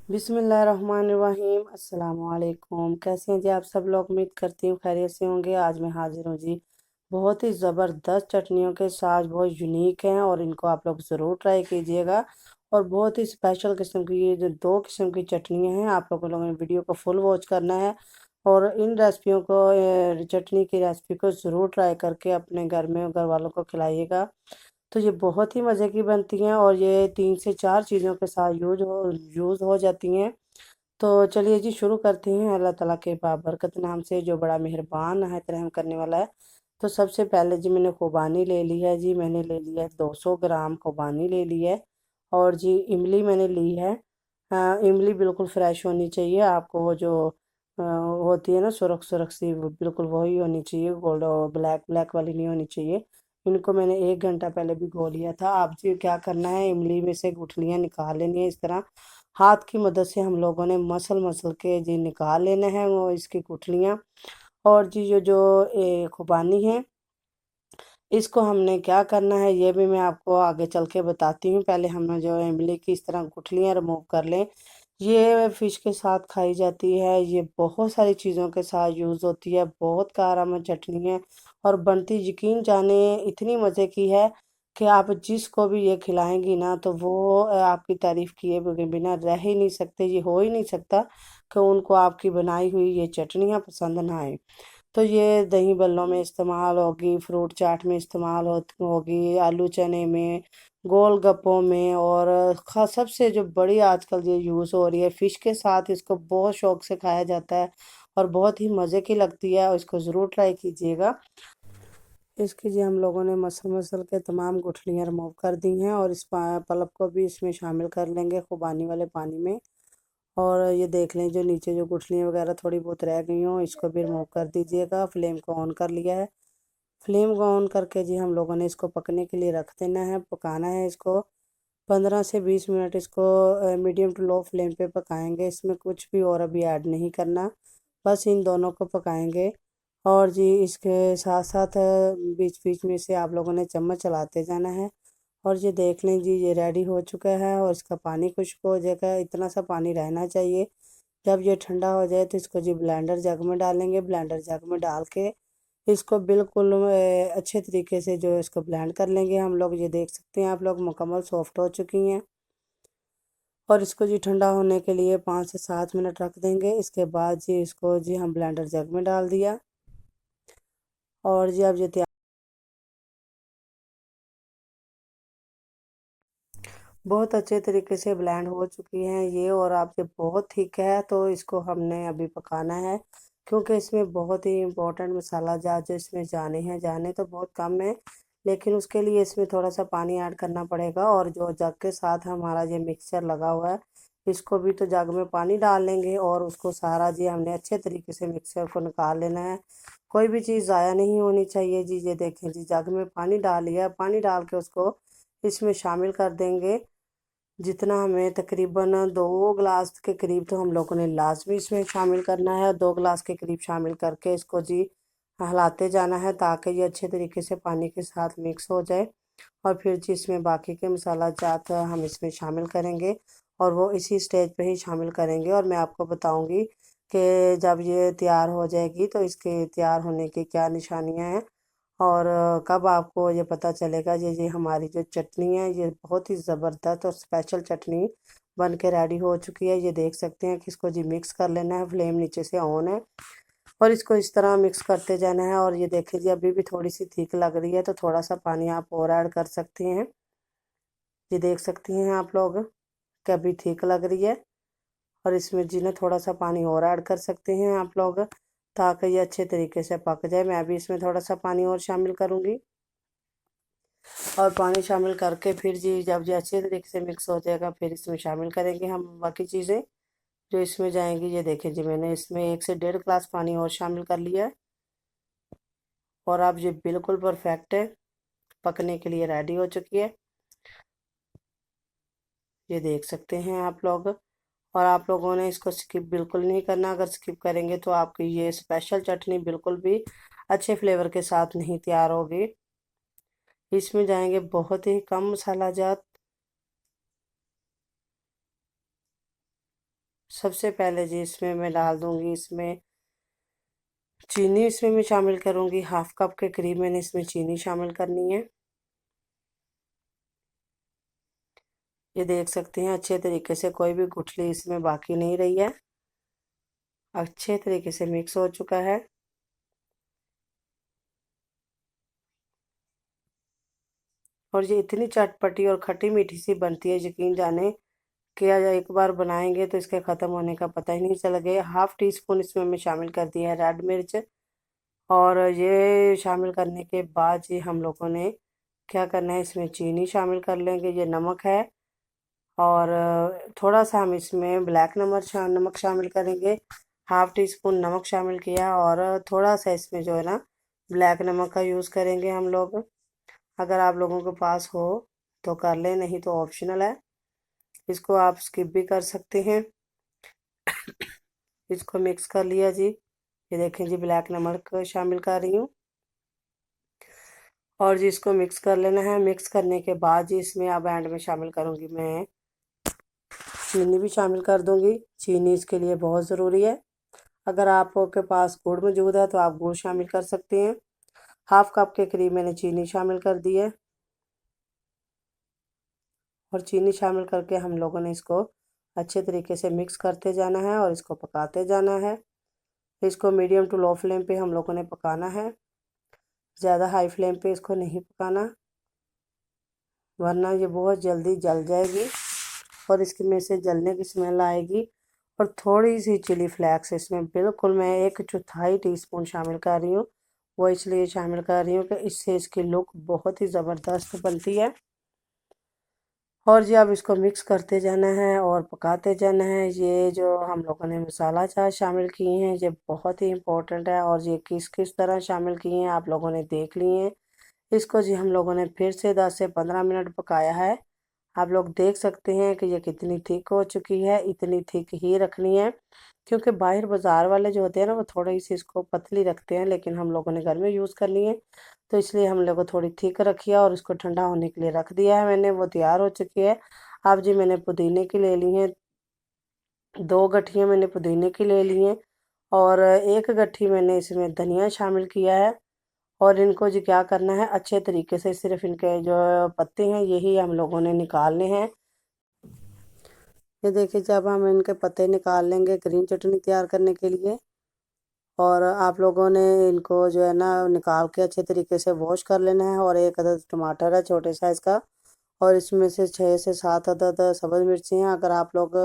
बिस्मिल्लाहिर्रहमानिर्रहीम। अस्सलाम वालेकुम। कैसे हैं जी आप सब लोग? उम्मीद करती हूँ खैरियत से होंगे। आज मैं हाजिर हूँ जी बहुत ही ज़बरदस्त चटनियों के साथ। बहुत यूनिक हैं और इनको आप लोग ज़रूर ट्राई कीजिएगा। और बहुत ही स्पेशल किस्म की ये जो दो किस्म की चटनियाँ हैं, आप लोगों ने वीडियो को फुल वॉच करना है और इन रेसिपियों को चटनी की रेसिपी को ज़रूर ट्राई करके अपने घर में घर वालों को खिलाइएगा। तो ये बहुत ही मज़े की बनती हैं और ये 3 से 4 चीज़ों के साथ यूज़ हो जाती हैं। तो चलिए जी शुरू करते हैं अल्लाह ताला के बाबरकत नाम से, जो बड़ा मेहरबान नहायत रहम करने वाला है। तो सबसे पहले जी मैंने खुबानी ले ली है जी, मैंने ले लिया है 200 ग्राम खुबानी ले ली है। और जी इमली मैंने ली है। इमली बिल्कुल फ्रेश होनी चाहिए आपको, वो जो होती है ना सुरख सुरख सी, वो बिल्कुल वही होनी चाहिए, गोल्ड ब्लैक ब्लैक वाली नहीं होनी चाहिए। इनको मैंने 1 घंटा पहले भिगो लिया था। आप जी क्या करना है, इमली में से गुठलियाँ निकाल लेनी है। इस तरह हाथ की मदद से हम लोगों ने मसल मसल के जी निकाल लेना है वो इसकी गुठलियाँ। और जी जो जो खुबानी है, इसको हमने क्या करना है ये भी मैं आपको आगे चल के बताती हूँ। पहले हम जो इमली की इस तरह गुठलियाँ रिमूव कर लें। ये फ़िश के साथ खाई जाती है, ये बहुत सारी चीज़ों के साथ यूज़ होती है, बहुत कारआमद चटनी है और बनती यकीन जाने इतनी मज़े की है कि आप जिसको भी ये खिलाएंगी ना तो वो आपकी तारीफ़ किए बिना रह ही नहीं सकते। ये हो ही नहीं सकता कि उनको आपकी बनाई हुई ये चटनियाँ पसंद ना आए। तो ये दही बल्लों में इस्तेमाल होगी, फ्रूट चाट में इस्तेमाल होगी, आलू चने में, गोलगप्पों में। और सबसे जो बड़ी आजकल ये यूज़ हो रही है, फ़िश के साथ इसको बहुत शौक से खाया जाता है और बहुत ही मज़े की लगती है और इसको ज़रूर ट्राई कीजिएगा। इसकी जी हम लोगों ने मसल मसल के तमाम गुठलियाँ रिमूव कर दी हैं और इस पल्प को भी इसमें शामिल कर लेंगे खुबानी वाले पानी में। और ये देख लें जो नीचे जो गुठलियाँ वगैरह थोड़ी बहुत रह गई हों, इसको भी रिमूव कर दीजिएगा। फ्लेम को ऑन कर लिया है। फ्लेम को ऑन करके जी हम लोगों ने इसको पकने के लिए रख देना है, पकाना है इसको 15 से 20 मिनट। इसको मीडियम टू लो फ्लेम पे पकाएंगे। इसमें कुछ भी और अभी ऐड नहीं करना, बस इन दोनों को पकाएंगे। और जी इसके साथ साथ बीच बीच में से आप लोगों ने चम्मच चलाते जाना है। और ये देख लें जी ये रेडी हो चुका है और इसका पानी खुश्क हो जाएगा, इतना सा पानी रहना चाहिए। जब ये ठंडा हो जाए तो इसको जी ब्लेंडर जग में डालेंगे। ब्लेंडर जग में डाल के इसको बिल्कुल अच्छे तरीके से जो इसको ब्लेंड कर लेंगे हम लोग। ये देख सकते हैं आप लोग मुकम्मल सॉफ्ट हो चुकी हैं। और इसको जी ठंडा होने के लिए 5 से 7 मिनट रख देंगे। इसके बाद जी इसको जी हम ब्लेंडर जग में डाल दिया और जी अब ये तैयार बहुत अच्छे तरीके से ब्लेंड हो चुकी हैं ये। और आप ये बहुत थिक है तो इसको हमने अभी पकाना है, क्योंकि इसमें बहुत ही इम्पोर्टेंट मसाला जात जो इसमें जाने तो बहुत कम है, लेकिन उसके लिए इसमें थोड़ा सा पानी ऐड करना पड़ेगा। और जो जग के साथ हमारा ये मिक्सचर लगा हुआ है, इसको भी तो जग में पानी डाल लेंगे और उसको सारा जी हमने अच्छे तरीके से मिक्सचर को निकाल लेना है। कोई भी चीज़ ज़ाया नहीं होनी चाहिए जी। ये देखें जी जग में पानी डाल लिया, पानी डाल के उसको इसमें शामिल कर देंगे। जितना हमें तकरीबन 2 गिलास के करीब तो हम लोगों ने लाजमी इसमें शामिल करना है। 2 गिलास के करीब शामिल करके इसको जी हिलाते जाना है ताकि ये अच्छे तरीके से पानी के साथ मिक्स हो जाए। और फिर जी इसमें बाकी के मसाला जात हम इसमें शामिल करेंगे और वो इसी स्टेज पे ही शामिल करेंगे। और मैं आपको बताऊंगी कि जब ये तैयार हो जाएगी तो इसके तैयार होने की क्या निशानियां हैं और कब आपको ये पता चलेगा। ये हमारी जो चटनी है ये बहुत ही ज़बरदस्त और स्पेशल चटनी बन के रेडी हो चुकी है। ये देख सकते हैं कि इसको जी मिक्स कर लेना है। फ्लेम नीचे से ऑन है और इसको इस तरह मिक्स करते जाना है। और ये देखिए जी अभी भी थोड़ी सी थिक लग रही है तो थोड़ा सा पानी आप और ऐड कर सकते हैं। ये देख सकती हैं आप लोग कि अभी ठीक लग रही है और इसमें जी ने थोड़ा सा पानी और ऐड कर सकते हैं आप लोग, ताकि ये अच्छे तरीके से पक जाए। मैं भी इसमें थोड़ा सा पानी और शामिल करूँगी और पानी शामिल करके फिर जी जब ये अच्छे तरीके से मिक्स हो जाएगा फिर इसमें शामिल करेंगे हम बाकी चीज़ें जो इसमें जाएंगी। ये देखें जी मैंने इसमें 1 से 1.5 गिलास पानी और शामिल कर लिया है और अब ये बिल्कुल परफेक्ट है, पकने के लिए रेडी हो चुकी है। ये देख सकते हैं आप लोग। और आप लोगों ने इसको स्किप बिल्कुल नहीं करना, अगर स्किप करेंगे तो आपकी ये स्पेशल चटनी बिल्कुल भी अच्छे फ्लेवर के साथ नहीं तैयार होगी। इसमें जाएंगे बहुत ही कम मसाला जात सबसे पहले जी इसमें मैं डाल दूंगी इसमें चीनी। इसमें मैं शामिल करूंगी 1/2 कप के करीब मैंने इसमें चीनी शामिल करनी है। ये देख सकते हैं अच्छे तरीके से कोई भी गुठली इसमें बाकी नहीं रही है, अच्छे तरीके से मिक्स हो चुका है। और ये इतनी चटपटी और खट्टी मीठी सी बनती है, यकीन जाने कि आज एक बार बनाएंगे तो इसके ख़त्म होने का पता ही नहीं चला गया। 1/2 टी स्पून इसमें मैं शामिल कर दिया है रेड मिर्च। और ये शामिल करने के बाद ये हम लोगों ने क्या करना है, इसमें चीनी शामिल कर लेंगे, ये नमक है। और थोड़ा सा हम इसमें ब्लैक नमक शामिल करेंगे। 1/2 टी स्पून नमक शामिल किया और थोड़ा सा इसमें जो है ना ब्लैक नमक का यूज़ करेंगे हम लोग। अगर आप लोगों के पास हो तो कर लें, नहीं तो ऑप्शनल है, इसको आप स्किप भी कर सकते हैं। इसको मिक्स कर लिया जी। ये देखें जी ब्लैक नमक शामिल कर रही हूँ। और जी इसको मिक्स कर लेना है। मिक्स करने के बाद जी इसमें अब एंड में शामिल करूँगी मैं चीनी भी शामिल कर दूँगी। चीनी इसके लिए बहुत ज़रूरी है। अगर आपके पास गुड़ मौजूद है तो आप गुड़ शामिल कर सकते हैं। 1/2 कप के करीब मैंने चीनी शामिल कर दी है। और चीनी शामिल करके हम लोगों ने इसको अच्छे तरीके से मिक्स करते जाना है और इसको पकाते जाना है। इसको मीडियम टू लो फ्लेम पे हम लोगों ने पकाना है, ज़्यादा हाई फ्लेम पे इसको नहीं पकाना, वरना ये बहुत जल्दी जल जाएगी और इसके में से जलने की स्मेल आएगी। और थोड़ी सी चिली फ्लेक्स इसमें बिल्कुल मैं 1/4 टीस्पून शामिल कर रही हूँ। वो इसलिए शामिल कर रही हूँ कि इससे इसकी लुक बहुत ही ज़बरदस्त बनती है। और जी अब इसको मिक्स करते जाना है और पकाते जाना है। ये जो हम लोगों ने मसाला चाट शामिल किए हैं ये बहुत ही इम्पोर्टेंट है, और ये किस किस तरह शामिल किए हैं आप लोगों ने देख लिए हैं। इसको जी हम लोगों ने फिर से 10 से 15 मिनट पकाया है। आप लोग देख सकते हैं कि ये कितनी थिक हो चुकी है, इतनी थिक ही रखनी है, क्योंकि बाहर बाज़ार वाले जो होते हैं ना वो थोड़ी सी इसको पतली रखते हैं, लेकिन हम लोगों ने घर में यूज़ करनी है तो इसलिए हम लोगों थोड़ी थिक रखी है। और इसको ठंडा होने के लिए रख दिया है मैंने, वो तैयार हो चुकी है। अब जी मैंने पुदीने की ले ली हैं, 2 गठियाँ मैंने पुदीने की ले ली हैं और 1 गठ्ठी मैंने इसमें धनिया शामिल किया है। और इनको जी क्या करना है, अच्छे तरीके से सिर्फ इनके जो पत्ते हैं यही हम लोगों ने निकालने हैं। ये देखिए जब हम इनके पत्ते निकाल लेंगे ग्रीन चटनी तैयार करने के लिए, और आप लोगों ने इनको जो है ना निकाल के अच्छे तरीके से वॉश कर लेना है। और 1 अदद टमाटर है छोटे साइज़ का, और इसमें से 6 से 7 अदद सब्ज़ मिर्ची हैं। अगर आप लोग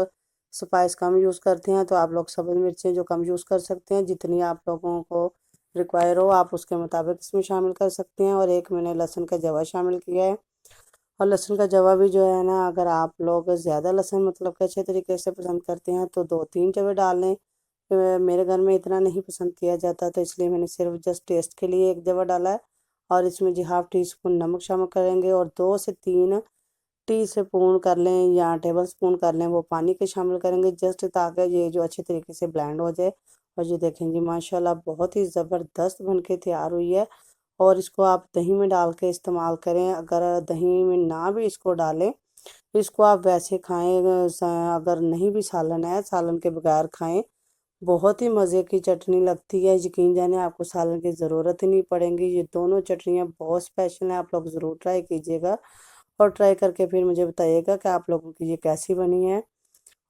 स्पाइस कम यूज़ करते हैं तो आप लोग सब्ज़ मिर्ची जो कम यूज़ कर सकते हैं, जितनी आप लोगों को रिक्वायर हो आप उसके मुताबिक इसमें शामिल कर सकते हैं। और एक मैंने लहसुन का जवा शामिल किया है। और लहसुन का जवा भी जो है ना, अगर आप लोग ज़्यादा लहसुन मतलब कि अच्छे तरीके से पसंद करते हैं तो 2-3 जवे डाल लें। मेरे घर में इतना नहीं पसंद किया जाता तो इसलिए मैंने सिर्फ जस्ट टेस्ट के लिए 1 जवा डाला है। और इसमें जी 1/2 टी स्पून नमक शामिल करेंगे और 2 से 3 टी स्पून कर लें या टेबल स्पून कर लें वो पानी के शामिल करेंगे, जस्ट ताकि ये जो अच्छे तरीके से ब्लेंड हो जाए। और ये देखेंगे माशाल्लाह बहुत ही ज़बरदस्त बन के तैयार हुई है। और इसको आप दही में डाल के इस्तेमाल करें, अगर दही में ना भी इसको डालें, इसको आप वैसे खाएं, अगर नहीं भी सालन है सालन के बगैर खाएं, बहुत ही मज़े की चटनी लगती है। यकीन जाने आपको सालन की ज़रूरत ही नहीं पड़ेगी। ये दोनों चटनियाँ बहुत स्पेशल हैं, आप लोग ज़रूर ट्राई कीजिएगा और ट्राई करके फिर मुझे बताइएगा कि आप लोगों की ये कैसी बनी है।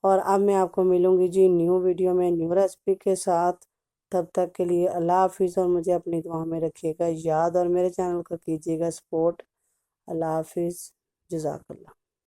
और अब मैं आपको मिलूँगी जी न्यू वीडियो में न्यू रेसिपी के साथ। तब तक के लिए अल्लाह हाफिज़, और मुझे अपनी दुआ में रखिएगा याद और मेरे चैनल को कीजिएगा सपोर्ट। अल्लाह हाफिज़, जज़ाकल्लाह।